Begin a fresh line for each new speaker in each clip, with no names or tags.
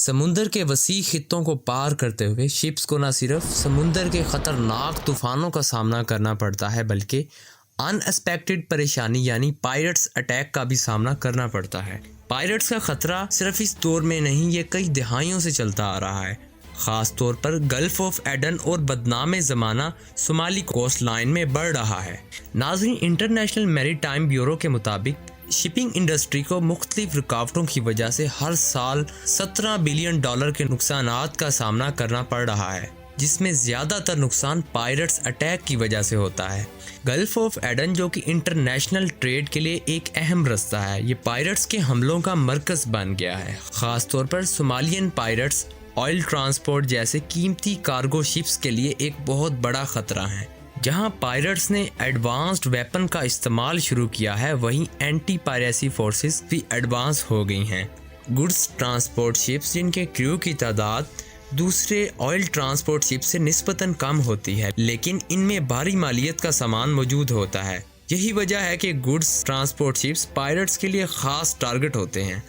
سمندر کے وسیع خطوں کو پار کرتے ہوئے شپس کو نہ صرف سمندر کے خطرناک طوفانوں کا سامنا کرنا پڑتا ہے بلکہ ان ایکسپیکٹڈ پریشانی یعنی پائرٹس اٹیک کا بھی سامنا کرنا پڑتا ہے۔ پائرٹس کا خطرہ صرف اس دور میں نہیں، یہ کئی دہائیوں سے چلتا آ رہا ہے، خاص طور پر گلف آف ایڈن اور بدنام زمانہ صومالی کوسٹ لائن میں بڑھ رہا ہے۔ ناظرین، انٹرنیشنل میری ٹائم بیورو کے مطابق شپنگ انڈسٹری کو مختلف رکاوٹوں کی وجہ سے ہر سال $17 بلین کے نقصانات کا سامنا کرنا پڑ رہا ہے، جس میں زیادہ تر نقصان پائرٹس اٹیک کی وجہ سے ہوتا ہے۔ گلف آف ایڈن جو کہ انٹرنیشنل ٹریڈ کے لیے ایک اہم رستہ ہے، یہ پائرٹس کے حملوں کا مرکز بن گیا ہے، خاص طور پر صومالیین پائرٹس آئل ٹرانسپورٹ جیسے قیمتی کارگو شپس کے لیے ایک بہت بڑا خطرہ ہے۔ جہاں پائرٹس نے ایڈوانسڈ ویپن کا استعمال شروع کیا ہے، وہیں اینٹی پائریسی فورسز بھی ایڈوانس ہو گئی ہیں۔ گڈز ٹرانسپورٹ شپس جن کے کریو کی تعداد دوسرے آئل ٹرانسپورٹ شپ سے نسبتاً کم ہوتی ہے، لیکن ان میں بھاری مالیت کا سامان موجود ہوتا ہے۔ یہی وجہ ہے کہ گڈز ٹرانسپورٹ شپس پائرٹس کے لیے خاص ٹارگٹ ہوتے ہیں۔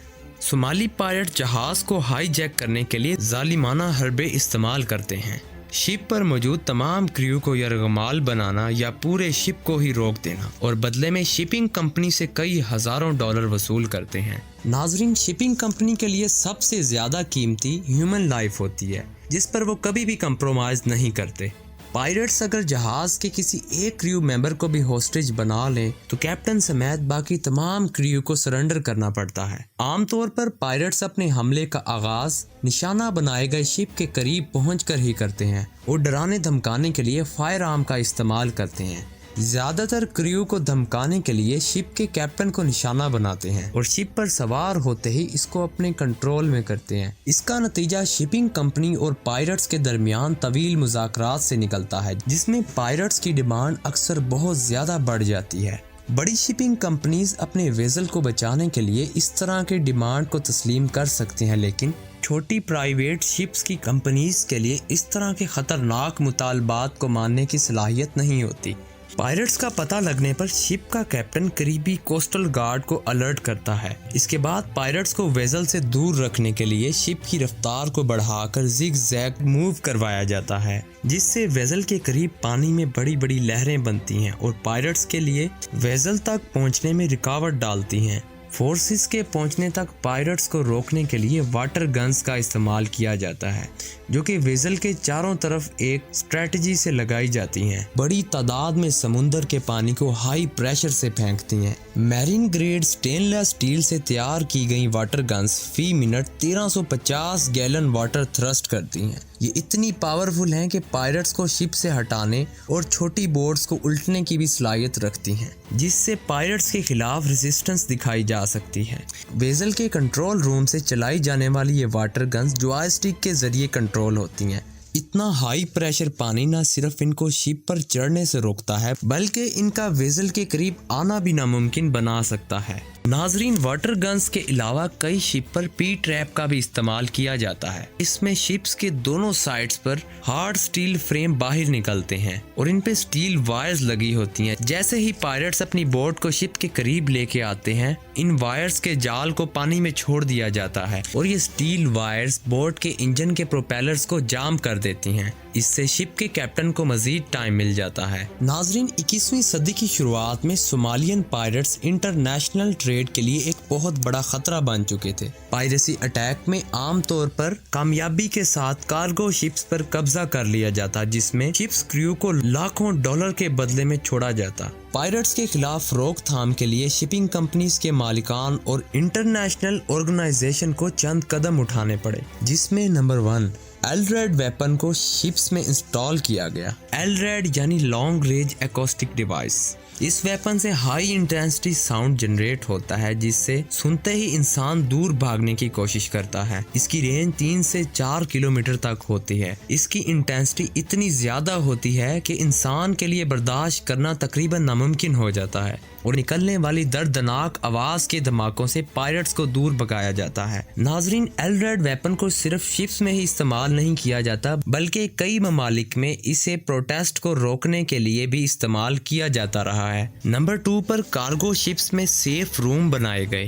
صومالی پائرٹ جہاز کو ہائی جیک کرنے کے لیے ظالمانہ حربے استعمال کرتے ہیں، شپ پر موجود تمام کریو کو یرغمال بنانا یا پورے شپ کو ہی روک دینا، اور بدلے میں شپنگ کمپنی سے کئی ہزاروں ڈالر وصول کرتے ہیں۔ ناظرین، شپنگ کمپنی کے لیے سب سے زیادہ قیمتی ہیومن لائف ہوتی ہے، جس پر وہ کبھی بھی کمپرومائز نہیں کرتے۔ پائرٹس اگر جہاز کے کسی ایک کریو ممبر کو بھی ہوسٹیج بنا لیں تو کیپٹن سمیت باقی تمام کریو کو سرنڈر کرنا پڑتا ہے۔ عام طور پر پائرٹس اپنے حملے کا آغاز نشانہ بنائے گئے شپ کے قریب پہنچ کر ہی کرتے ہیں اور ڈرانے دھمکانے کے لیے فائر آرم کا استعمال کرتے ہیں۔ زیادہ تر کریو کو دھمکانے کے لیے شپ کے کیپٹن کو نشانہ بناتے ہیں اور شپ پر سوار ہوتے ہی اس کو اپنے کنٹرول میں کرتے ہیں۔ اس کا نتیجہ شپنگ کمپنی اور پائرٹس کے درمیان طویل مذاکرات سے نکلتا ہے، جس میں پائرٹس کی ڈیمانڈ اکثر بہت زیادہ بڑھ جاتی ہے۔ بڑی شپنگ کمپنیز اپنے ویزل کو بچانے کے لیے اس طرح کے ڈیمانڈ کو تسلیم کر سکتے ہیں، لیکن چھوٹی پرائیویٹ شپس کی کمپنیز کے لیے اس طرح کے خطرناک مطالبات کو ماننے کی صلاحیت نہیں ہوتی۔ پائرٹس کا پتہ لگنے پر شپ کا کیپٹن قریبی کوسٹل گارڈ کو الرٹ کرتا ہے۔ اس کے بعد پائرٹس کو ویزل سے دور رکھنے کے لیے شپ کی رفتار کو بڑھا کر زگ زیگ موو کروایا جاتا ہے، جس سے ویزل کے قریب پانی میں بڑی بڑی لہریں بنتی ہیں اور پائرٹس کے لیے ویزل تک پہنچنے میں رکاوٹ ڈالتی ہیں۔ فورسز کے پہنچنے تک پائرٹس کو روکنے کے لیے واٹر گنز کا استعمال کیا جاتا ہے، جو کہ ویزل کے چاروں طرف ایک اسٹریٹجی سے لگائی جاتی ہیں۔ بڑی تعداد میں سمندر کے پانی کو ہائی پریشر سے پھینکتی ہیں۔ میرین گریڈ سٹین لیس اسٹیل سے تیار کی گئی واٹر گنز فی منٹ 1350 گیلن واٹر تھرسٹ کرتی ہیں۔ یہ اتنی پاورفل ہیں کہ پائرٹس کو شپ سے ہٹانے اور چھوٹی بوٹس کو الٹنے کی بھی صلاحیت رکھتی ہیں، جس سے پائرٹس کے خلاف ریزسٹنس دکھائی جا سکتی ہے۔ ویزل کے کنٹرول روم سے چلائی جانے والی یہ واٹر گنز جوائے اسٹک کے ذریعے کنٹرول ہوتی ہیں۔ اتنا ہائی پریشر پانی نہ صرف ان کو شپ پر چڑھنے سے روکتا ہے بلکہ ان کا ویزل کے قریب آنا بھی ناممکن بنا سکتا ہے۔ ناظرین، واٹر گنز کے علاوہ کئی شپ پر پی ٹریپ کا بھی استعمال کیا جاتا ہے۔ اس میں شپس کے دونوں سائڈز پر ہارڈ سٹیل فریم باہر نکلتے ہیں اور ان پہ سٹیل وائرز لگی ہوتی ہیں۔ جیسے ہی پائرٹس اپنی بوٹ کو شپ کے قریب لے کے آتے ہیں، ان وائرز کے جال کو پانی میں چھوڑ دیا جاتا ہے اور یہ سٹیل وائرز بوٹ کے انجن کے پروپیلرز کو جام کر دیتی ہیں۔ اس سے شپ کے کیپٹن کو مزید ٹائم مل جاتا ہے۔ ناظرین، 21ویں صدی کی شروعات میں صومالیین پائرٹس انٹرنیشنل ٹریڈ کے لیے ایک بہت بڑا خطرہ بن چکے تھے۔ پائریسی اٹیک میں عام طور پر کامیابی کے ساتھ کارگو شپس پر قبضہ کر لیا جاتا، جس میں شپس کریو کو لاکھوں ڈالر کے بدلے میں چھوڑا جاتا۔ پائرٹس کے خلاف روک تھام کے لیے شپنگ کمپنیز کے مالکان اور انٹرنیشنل آرگنائزیشن کو چند قدم اٹھانے پڑے، جس میں نمبر 1 ایل-ریڈ ویپن کو شپس میں انسٹال کیا گیا۔ ایل-ریڈ یعنی لانگ رینج ایکوسٹک ڈیوائس۔ اس ویپن سے ہائی انٹینسٹی ساؤنڈ جنریٹ ہوتا ہے، جس سے سنتے ہی انسان دور بھاگنے کی کوشش کرتا ہے۔ اس کی رینج 3 سے 4 کلومیٹر تک ہوتی ہے۔ اس کی انٹینسٹی اتنی زیادہ ہوتی ہے کہ انسان کے لیے برداشت کرنا تقریباً ناممکن ہو جاتا ہے اور نکلنے والی دردناک آواز کے دھماکوں سے پائرٹس کو دور بھگایا جاتا ہے۔ ناظرین، ایل-ریڈ ویپن کو صرف شپس میں ہی استعمال نہیں کیا جاتا بلکہ کئی ممالک میں اسے پروٹیسٹ کو روکنے کے لیے بھی استعمال کیا جاتا رہا ہے۔ نمبر 2 پر کارگو شپس میں سیف روم بنائے گئے۔